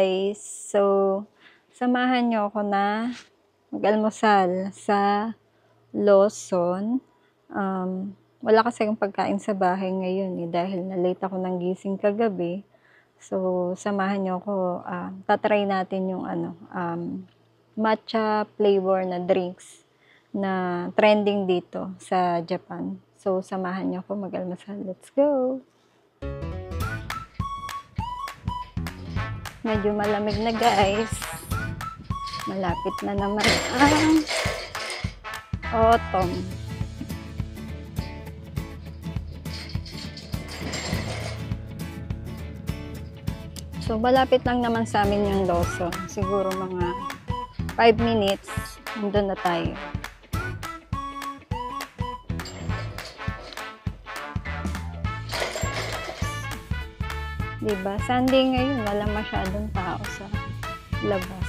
guys. So, samahan nyo ako na mag-almusal sa Lawson. Wala kasi akong pagkain sa bahay ngayon dahil na-late ako ng gising kagabi. So, samahan nyo ako. Tatry natin yung matcha flavor na drinks na trending dito sa Japan. So, samahan nyo ako mag-almusal. Let's go! Medyo malamig na guys. Malapit na naman ang autumn. So, malapit lang naman sa amin yung Lawson. Siguro mga 5 minutes, nandun na tayo. Diba? Sunday ngayon, wala masyadong tao sa labas.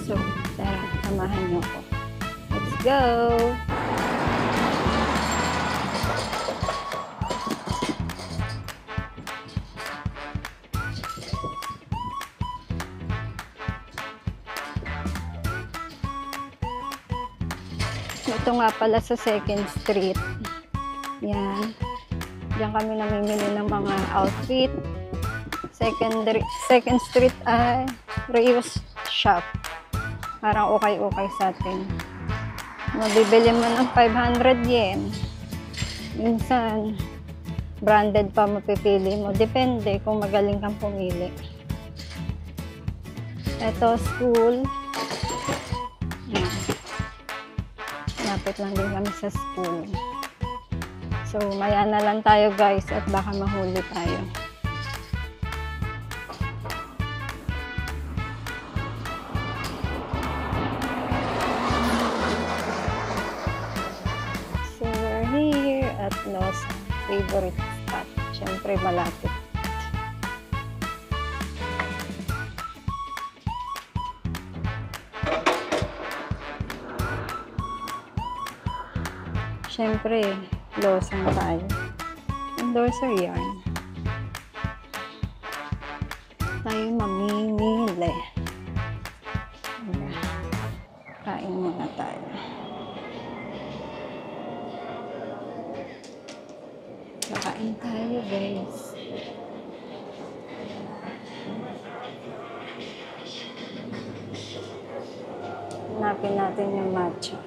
So, tara, samahan niyo ako. Let's go! Ito nga pala sa 2nd Street. Yan. Diyan kami namimili ng mga outfit. 2nd Street ay Reyes Shop. Parang okay sa atin. Mabibili mo ng 500 yen. Minsan, branded pa mapipili mo. Depende kung magaling kang pumili. Ito, school. Yan. Lapit lang din kami sa school. So, maya na lang tayo guys at baka mahuli tayo. So, we're here at Lawson. Favorite spot. Siyempre, malapit. Siyempre, Lawson tayo. Endorser yarn. Tayo mamimili. Kain muna tayo. Kakain tayo, guys. Hanapin natin yung matcha.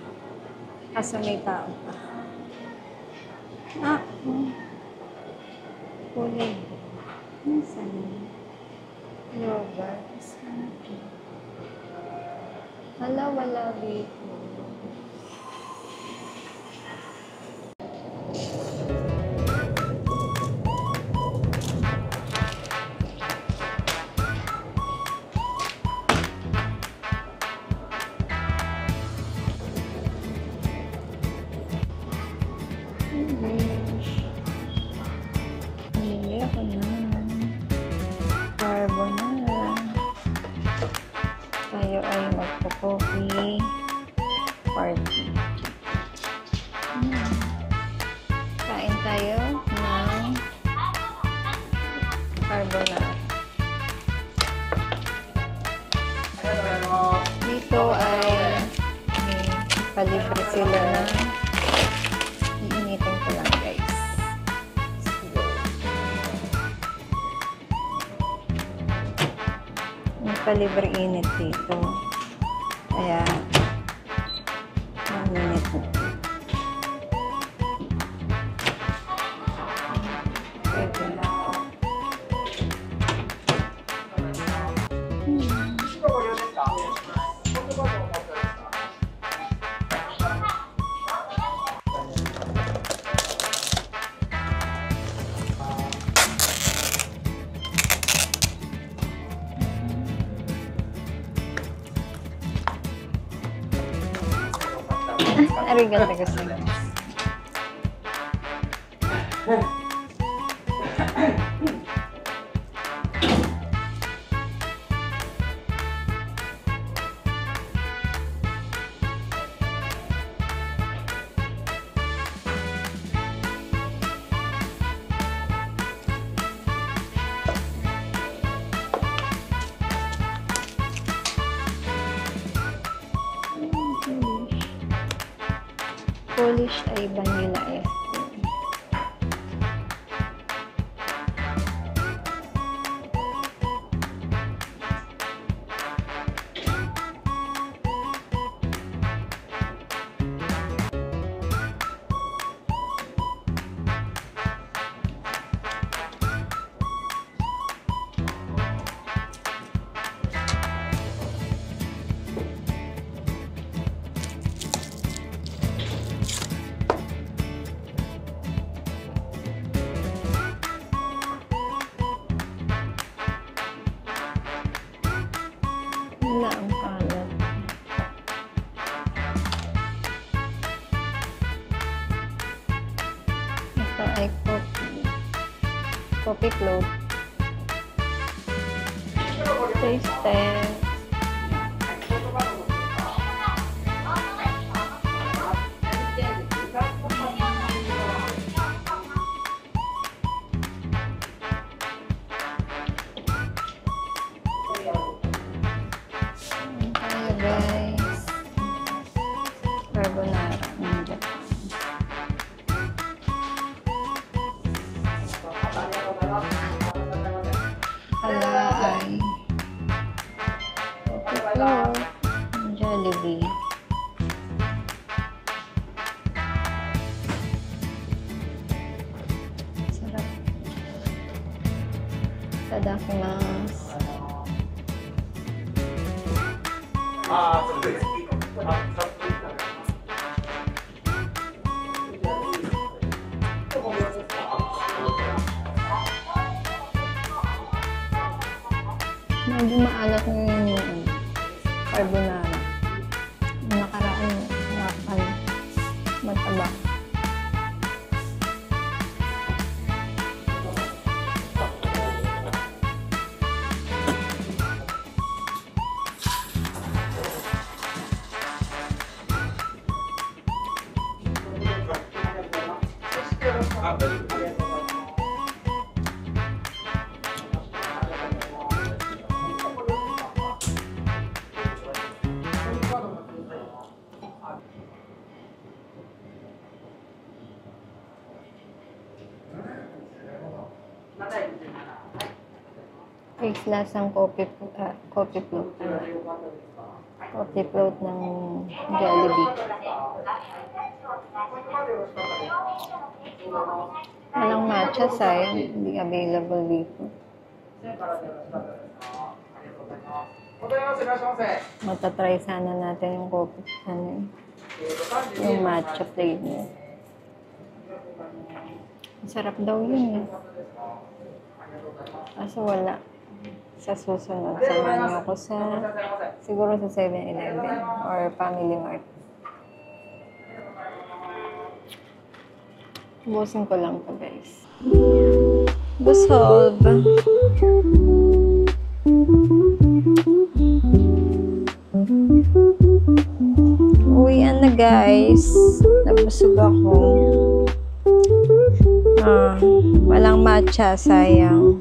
Kaso may tao pa. Kulay. Minsan. Yogurt. Wala dito. Tayo ay magpo-coffee party. Kain tayo ng carbonara. Dito ay may palibre sila na iinitin ko lang guys. Palibre init dito. Kaya, maminit mo. Pwede na. Arigato gozaimasu. polish ay vanilla ice cream. Wala ang kalat. Ito ay coffee float. Taste test. Tayo guys. Carbonara. Hala ay coffee Jollibee. Sarap. Itadakimasu. Medyo maalat ngayon yung carbonara. Yung nakaraan, mataba. Guys, lasang coffee float. Coffee float ng Jollibee. Walang matcha, sayang. Hindi available dito. Matatry sana natin yung coffee, yung matcha flavor. Masarap daw yun eh. Kaso wala. Sa susunod, samahan niyo ako siguro sa 7-Eleven or Family Mart. Busin ko lang to guys. Busog. Uwian na guys. Nabusog ako. Walang matcha, sayang.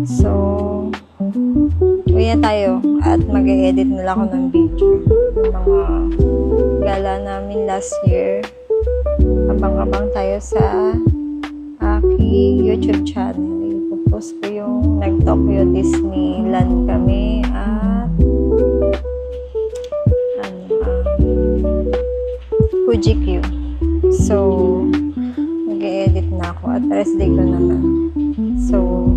So, uwi na tayo at mag-e-edit na lang ako ng video. Yung mga gala namin last year. Abang-abang tayo sa aking YouTube channel. Ipopost ko yung nag-Tokyo Disneyland kami at Fuji Q. So, mag-e-edit na ako at rest day ko naman. So,